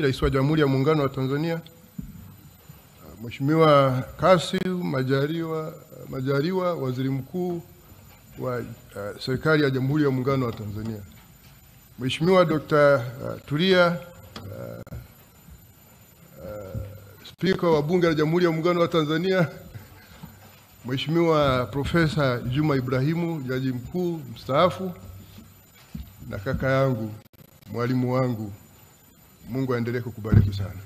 Rais wa Jamhuri ya Muungano wa Tanzania, Mheshimiwa Kassim Majaliwa, Waziri Mkuu wa Serikali ya Jamhuri ya Muungano wa Tanzania, Mheshimiwa Dr. Tulia, Spika wa Bunge la Jamhuri ya Muungano wa Tanzania, Mheshimiwa Profesa Juma Ibrahimu, Jaji Mkuu mstaafu, na kaka yangu, mwalimu wangu, Mungu aendelee kukubariki sana.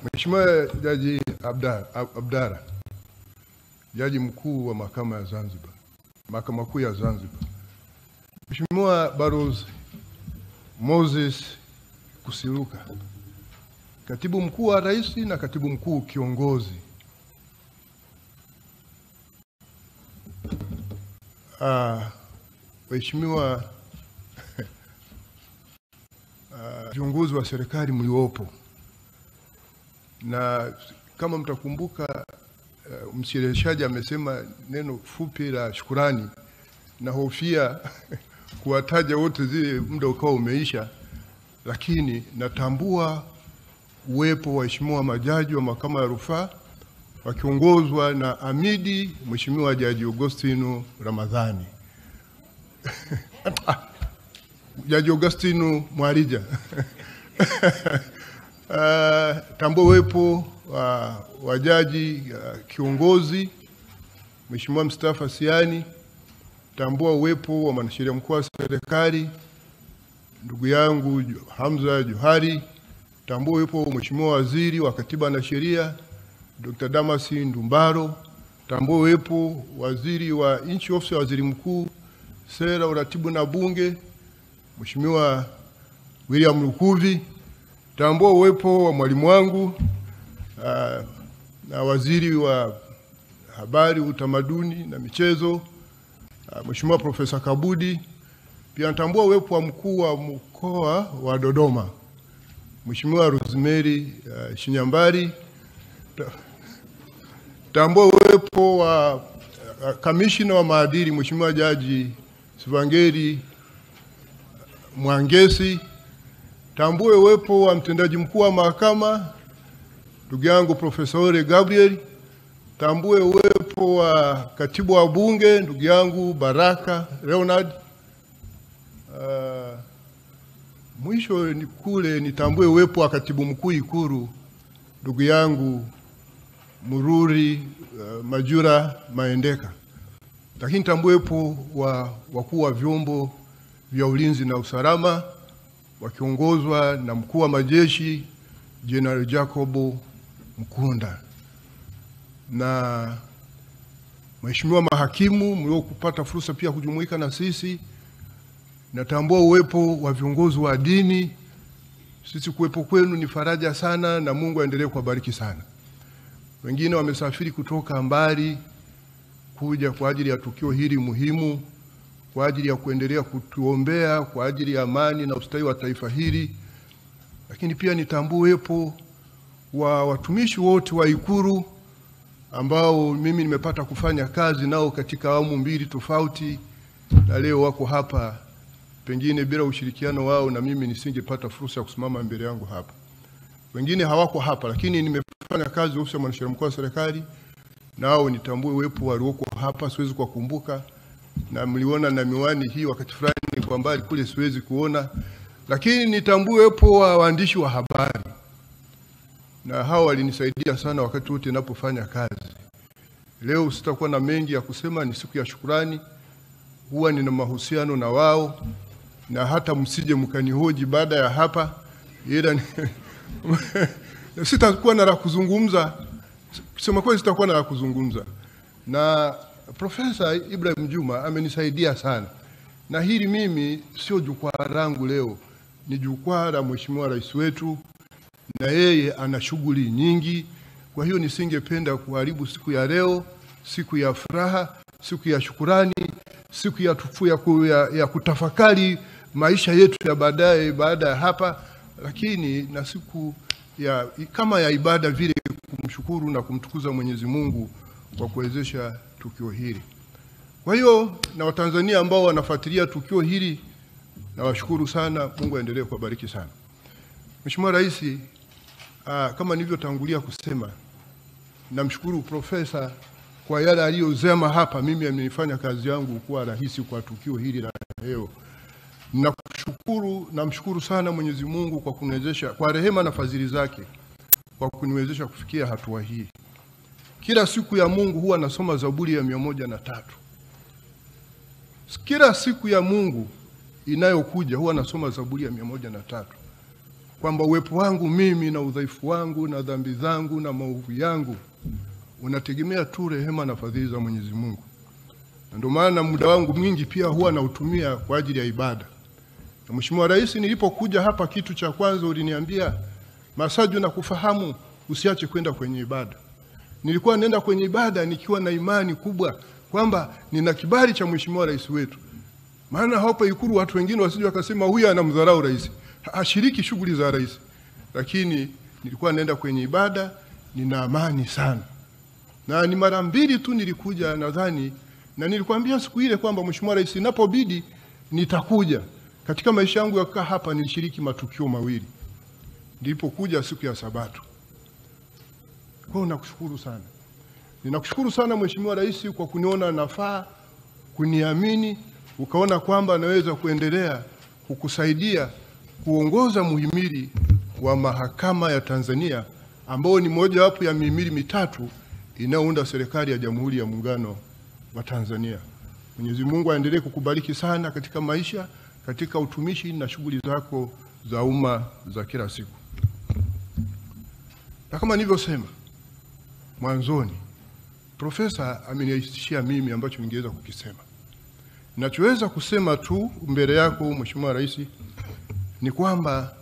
Mheshimiwa Jaji Abdara, Jaji Mkuu wa Mahakama ya Zanzibar, Mahakama Kuu ya Zanzibar, Mheshimiwa Balozi Moses Kusiluka, Katibu Mkuu wa Rais na Katibu Mkuu Kiongozi, Mheshimiwa viongozi wa serikali mliopo, na kama mtakumbuka mshereheshaji amesema neno fupi la shukrani, na hofia kuwataja wote zile muda ukao umeisha, lakini natambua uwepo wa waheshimiwa majaji wa Mahakama ya Rufaa wakiongozwa na Amidi Mheshimiwa Jaji Augustino Ramadhani Jaji Augustino Mwarija tambua uwepo wa jaji kiongozi Mheshimiwa Mustafa Siani, tambua uwepo wa mwanasheria mkuu wa serikali ndugu yangu Hamza Johari, tambua uwepo wa Mheshimiwa Waziri wa Katiba na Sheria Dr. Damasi Ndumbaro, tambua uwepo Waziri wa Nchi Ofisi ya Waziri Mkuu, Sera, Uratibu na Bunge Mheshimiwa William Lukuvi, tambua uwepo wa mwalimu wangu na Waziri wa Habari, Utamaduni na Michezo Mheshimiwa Profesa Kabudi. Pia natambua uwepo wa Mkuu wa Mkoa wa Dodoma Mheshimiwa Rosemary Shinyambari. Tambua uwepo wa Kamishna wa Maadili Mheshimiwa Jaji Sivangeri Mwangesi. Tambue uwepo wa mtendaji mkuu wa mahakama ndugu yangu Profesa Ole Gabriel. Tambue uwepo wa katibu wa bunge ndugu yangu Baraka Leonard. Mwisho ni kule nitambue uwepo wa katibu mkuu Ikulu ndugu yangu Mururi Majura Maendeka. Lakini tambue uwepo wa wakuu wa vyombo vya ulinzi na usalama wakiongozwa na mkuu wa majeshi General Jacob Mkunda, na Mheshimiwa mahakimu mliokupata fursa pia kujumuika na sisi. Natambua uwepo wa viongozi wa dini. Sisi kuwepo kwenu ni faraja sana, na Mungu aendelee kuwabariki sana. Wengine wamesafiri kutoka mbali kuja kwa ajili ya tukio hili muhimu, kwa ajili ya kuendelea kutuombea kwa ajili ya amani na ustawi wa taifa hili. Lakini pia nitambue uwepo wa watumishi wote wa Ikulu ambao mimi nimepata kufanya kazi nao katika awamu mbili tofauti, na leo wako hapa. Pengine bila ushirikiano wao na mimi nisingepata fursa ya kusimama mbele yangu hapa. Wengine hawako hapa, lakini nimefanya kazi ofisi ya mwanasheria mkuu wa serikali, nao nitambue uwepo walioko hapa. Siwezi kukumbuka, na mliona na miwani hii wakati fulani kwa mbali kule siwezi kuona, lakini nitambue uwepo wa waandishi wa habari, na hao walinisaidia sana wakati wote ninapofanya kazi. Leo sitakuwa na mengi ya kusema, ni siku ya shukrani. Huwa nina mahusiano na wao, na hata msije mkanihoji baada ya hapa, ila sitakuwa na la kuzungumza. Kusema kweli sitakuwa na la kuzungumza. Na Profesa Ibrahim Juma amenisaidia sana, na hili mimi sio jukwaa langu leo, ni jukwaa la Mheshimiwa Rais wetu, na yeye ana shughuli nyingi. Kwa hiyo nisingependa kuharibu siku ya leo, siku ya furaha, siku ya shukurani, siku ya kutafakari maisha yetu ya baadaye baada ya hapa, lakini na siku ya kama ya ibada vile, kumshukuru na kumtukuza Mwenyezi Mungu kwa kuwezesha tukio hili. Kwa hiyo na Watanzania ambao wanafuatilia tukio hili Nawashukuru sana, Mungu aendelee kuwabariki sana. Mheshimiwa Rais, kama nilivyotangulia kusema, namshukuru Profesa kwa yale aliyosema hapa. Mimi amenifanya kazi yangu kuwa rahisi kwa tukio hili la leo. Namshukuru sana Mwenyezi Mungu kwa kuniwezesha, kwa rehema na fadhili zake, kwa kuniwezesha kufikia hatua hii. Kila siku ya Mungu huwa nasoma Zaburi ya 103. Kila siku ya Mungu inayokuja huwa nasoma Zaburi ya 103. Kwamba uwepo wangu mimi na udhaifu wangu na dhambi zangu na maovu yangu unategemea tu rehema na fadhili za Mwenyezi Mungu. Ndio maana muda wangu mwingi pia huwa nautumia kwa ajili ya ibada. Na Mheshimiwa Rais, nilipokuja hapa, kitu cha kwanza uliniambia, Masaju, na kufahamu usiache kwenda kwenye ibada. Nilikuwa naenda kwenye ibada nikiwa na imani kubwa kwamba nina kibali cha Mheshimiwa Rais wetu. Maana hapa Ikulu watu wengine wasije wakasema huyu anamdharau rais, hashiriki shughuli za rais. Lakini nilikuwa naenda kwenye ibada, nina amani sana. Na ni mara mbili tu nilikuja nadhani, na nilikwambia siku ile kwamba Mheshimiwa Rais, inapobidi nitakuja. Katika maisha yangu ya kukaa hapa nilishiriki matukio mawili. Nilipokuja siku ya Sabato. Kwa hiyo nakushukuru sana. Ninakushukuru sana Mheshimiwa Rais kwa kuniona nafaa, kuniamini, ukaona kwamba naweza kuendelea kukusaidia kuongoza muhimili wa mahakama ya Tanzania, ambao ni moja wapo ya mihimili mitatu inayounda serikali ya Jamhuri ya Muungano wa Tanzania. Mwenyezi Mungu aendelee kukubariki sana katika maisha, katika utumishi na shughuli zako za umma za kila siku. Na kama nilivyosema mwanzoni, Profesa amenihakikishia mimi ambacho ningeweza kukisema. Ninachoweza kusema tu mbele yako Mheshimiwa Rais ni kwamba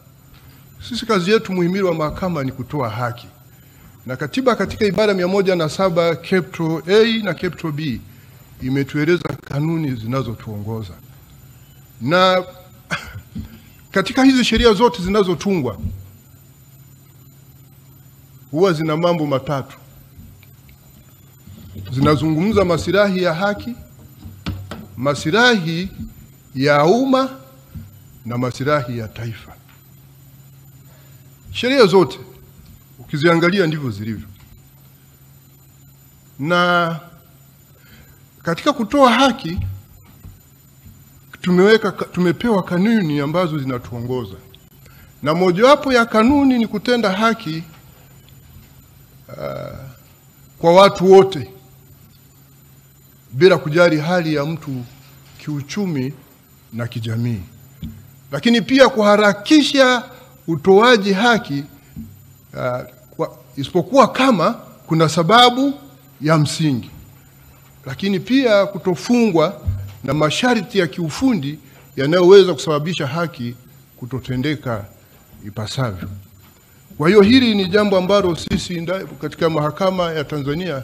sisi kazi yetu muhimili wa mahakama ni kutoa haki. Na katiba katika ibara 107 capital A na capital B imetueleza kanuni zinazotuongoza. Na katika hizi sheria zote zinazotungwa huwa zina mambo matatu. Zinazungumza masilahi ya haki, masilahi ya umma na masilahi ya taifa. Sheria zote ukiziangalia ndivyo zilivyo. Na katika kutoa haki tumepewa kanuni ambazo zinatuongoza. Na mojawapo ya kanuni ni kutenda haki kwa watu wote bila kujali hali ya mtu kiuchumi na kijamii. Lakini pia kuharakisha utoaji haki isipokuwa kama kuna sababu ya msingi. Lakini pia kutofungwa na masharti ya kiufundi yanayoweza kusababisha haki kutotendeka ipasavyo. Kwa hiyo hili ni jambo ambalo sisi katika mahakama ya Tanzania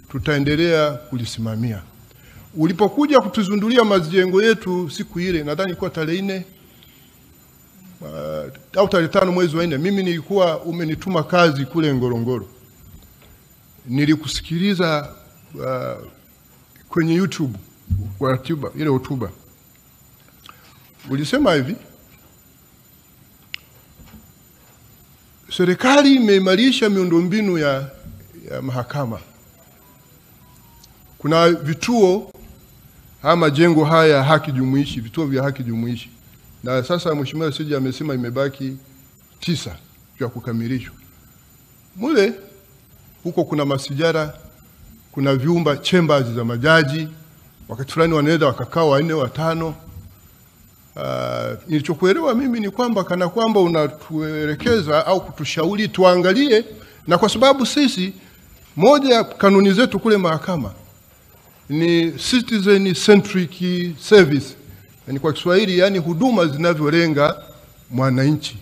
tutaendelea kulisimamia. Ulipokuja kutuzundulia majengo yetu siku ile, nadhani ilikuwa tarehe 4 au tarehe 5 mwezi wa 4, mimi nilikuwa umenituma kazi kule Ngorongoro. Nilikusikiliza kwenye YouTube kwa ile hotuba. Ulisema hivi: serikali imeimarisha miundombinu ya mahakama. Kuna vituo ama jengo haya haki jumuishi, vituo vya haki jumuishi. Na sasa Mheshimiwa Siji amesema imebaki 9 vya kukamilishwa. Mule huko kuna masijara, kuna vyumba chambers za majaji, wakati fulani wanaenda wakakaa 4 5. Nilichokuelewa mimi ni kwamba kana kwamba unatuelekeza au kutushauri tuangalie, na kwa sababu sisi moja ya kanuni zetu kule mahakama ni citizen centric service, yani kwa Kiswahili yani huduma zinavyolenga mwananchi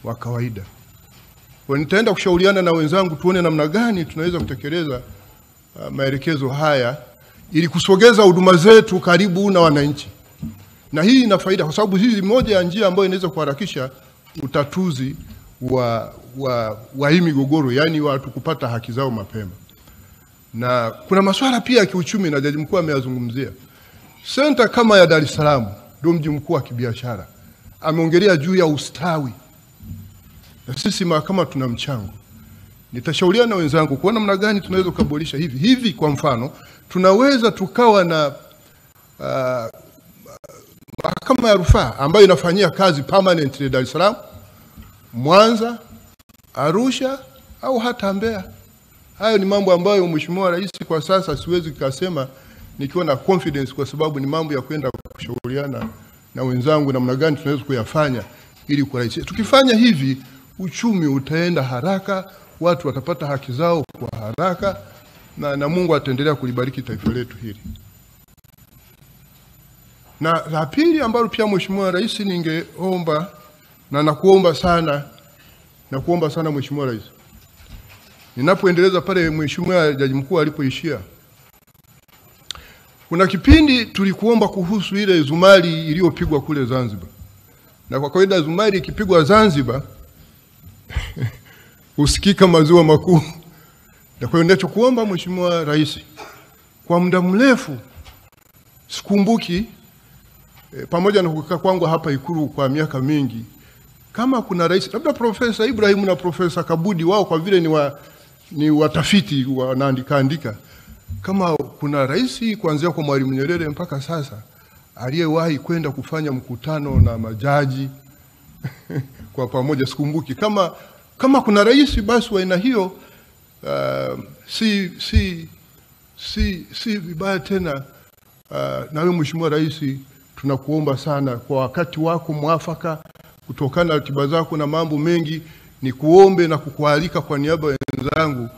wa kawaida. Kwa nitaenda kushauriana na wenzangu tuone namna gani tunaweza kutekeleza maelekezo haya ili kusogeza huduma zetu karibu na wananchi. Na hii ina faida kwa sababu hii moja ya njia ambayo inaweza kuharakisha utatuzi wa hii migogoro, yani watu kupata haki zao mapema. Na kuna masuala pia ya kiuchumi na Jaji Mkuu ameyazungumzia. Center kama ya Dar es Salaam ndio mji mkuu wa kibiashara. Ameongelea juu ya ustawi. Na sisi mahakama tuna mchango. Nitashauriana na wenzangu kuona namna gani tunaweza kuboresha hivi. Kwa mfano, tunaweza tukawa na mahakama ya rufaa ambayo inafanyia kazi permanently Dar es Salaam, Mwanza, Arusha au hata Mbeya. Hayo ni mambo ambayo Mheshimiwa Rais kwa sasa siwezi kusema nikiwa na confidence, kwa sababu ni mambo ya kwenda kushauriana na wenzangu namna gani tunaweza kuyafanya ili kurahisisha. Tukifanya hivi, uchumi utaenda haraka, watu watapata haki zao kwa haraka, na Mungu ataendelea kulibariki taifa letu hili. Na la pili ambalo pia Mheshimiwa Rais ningeomba na nakuomba sana Mheshimiwa Rais, ninapoendeleza pale Mheshimiwa Jaji Mkuu alipoishia, kuna kipindi tulikuomba kuhusu ile zumari iliyopigwa kule Zanzibar. Na kwa kawaida zumari ikipigwa Zanzibar usikika maziwa makuu. Na kwa hiyo ninachokuomba Mheshimiwa Rais, kwa muda mrefu sikumbuki pamoja na kukaa kwangu hapa Ikulu kwa miaka mingi, kama kuna rais, labda Profesa Ibrahim na Profesa Kabudi, wao kwa vile ni watafiti wanaandika, kama kuna rais kuanzia kwa Mwalimu Nyerere mpaka sasa aliyewahi kwenda kufanya mkutano na majaji kwa pamoja, sikumbuki. Kama kuna rais basi wa aina hiyo, si vibaya tena. Na wewe Mheshimiwa Rais, tunakuomba sana kwa wakati wako mwafaka, kutokana na ratiba zako na mambo mengi, ni kuombe na kukualika kwa niaba ya wenzangu,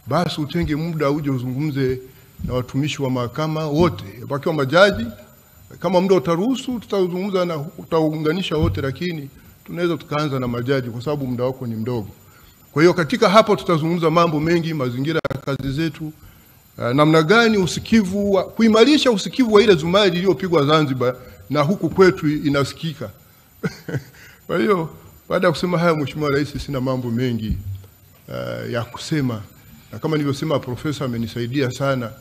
basi utenge muda uje uzungumze na watumishi wa mahakama wote, wakiwa majaji. Kama muda utaruhusu tutazungumza na utaunganisha wote, lakini tunaweza tukaanza na majaji kwa sababu muda wako ni mdogo. Kwa hiyo katika hapo tutazungumza mambo mengi, mazingira ya kazi zetu, namna gani usikivu kuimarisha usikivu wa ile zumari iliyopigwa Zanzibar na huku kwetu inasikika. Kwa hiyo baada ya kusema haya Mheshimiwa Rais, sina mambo mengi ya kusema. Na kama nilivyosema, profesa amenisaidia sana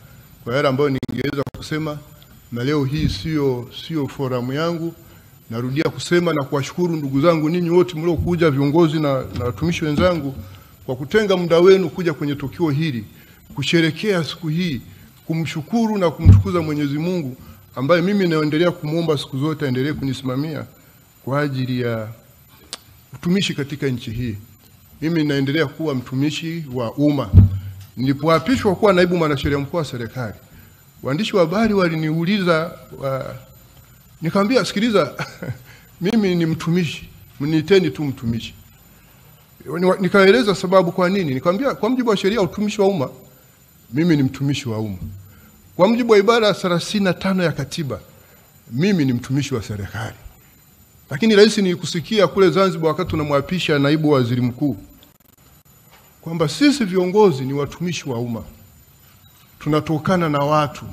kwa yale ambayo ningeweza kusema, na leo hii sio forum yangu. Narudia kusema na kuwashukuru ndugu zangu ninyi wote mliokuja, viongozi na watumishi wenzangu, kwa kutenga muda wenu kuja kwenye tukio hili, kusherehekea siku hii, kumshukuru na kumtukuza Mwenyezi Mungu ambaye mimi naendelea kumuomba siku zote aendelee kunisimamia kwa ajili ya utumishi katika nchi hii. Mimi naendelea kuwa mtumishi wa umma. Nilipoapishwa kuwa naibu mwanasheria mkuu wa serikali, waandishi wa habari waliniuliza, nikamwambia sikiliza, mimi ni mtumishi, mniiteni tu mtumishi. Nikaeleza sababu kwa nini. Nikamwambia kwa mujibu wa sheria ya utumishi wa umma, mimi ni mtumishi wa umma. Kwa mujibu wa ibara 35 ya katiba, mimi ni mtumishi wa serikali. Lakini rais nilikusikia kule Zanzibar wakati tunamwapisha naibu waziri mkuu kwamba sisi viongozi ni watumishi wa umma. Tunatokana na watu,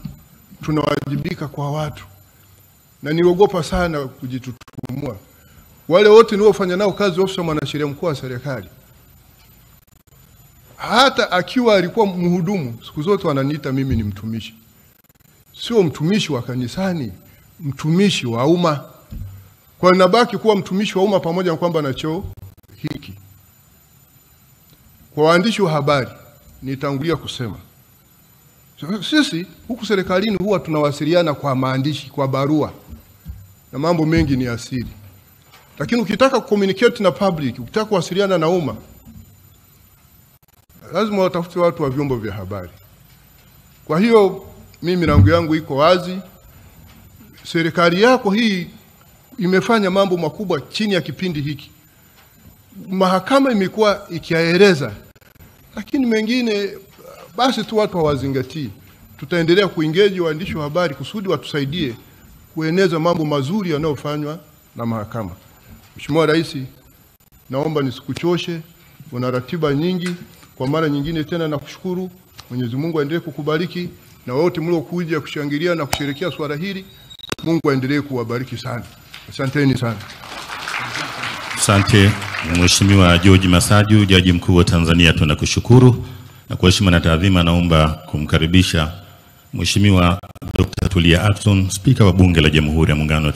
tunawajibika kwa watu. Na niliogopa sana kujitutumua. Wale wote niliofanya nao kazi ofisi ya mwanasheria mkuu wa serikali, hata akiwa alikuwa mhudumu, siku zote wananiita mimi ni mtumishi. Sio mtumishi wa kanisani, mtumishi wa umma. Kwa hiyo nabaki kuwa mtumishi wa umma pamoja na kwamba na cheo hiki. Kwa waandishi wa habari, nitangulia kusema, sisi huku serikalini huwa tunawasiliana kwa maandishi, kwa barua, na mambo mengi ni asili. Lakini ukitaka communicate na public, ukitaka kuwasiliana na umma, lazima watafute watu wa vyombo vya habari. Kwa hiyo mimi milango yangu iko wazi. Serikali yako hii imefanya mambo makubwa chini ya kipindi hiki. Mahakama imekuwa ikiyaeleza, lakini mengine basi tu watu hawazingatii. Tutaendelea kuengage waandishi wa habari kusudi watusaidie kueneza mambo mazuri yanayofanywa na mahakama. Mheshimiwa Rais, naomba nisikuchoshe, una ratiba nyingi. Kwa mara nyingine tena nakushukuru. Mwenyezi Mungu aendelee kukubariki, na wote mliokuja kushangilia na kusherehekea swala hili, Mungu aendelee kuwabariki sana. Asanteni sana. Asante Mheshimiwa George Masaju, Jaji Mkuu wa Tanzania, tunakushukuru. Na kwa heshima na taadhima naomba kumkaribisha Mheshimiwa Dr. Tulia Ackson, Spika wa Bunge la Jamhuri ya Muungano wa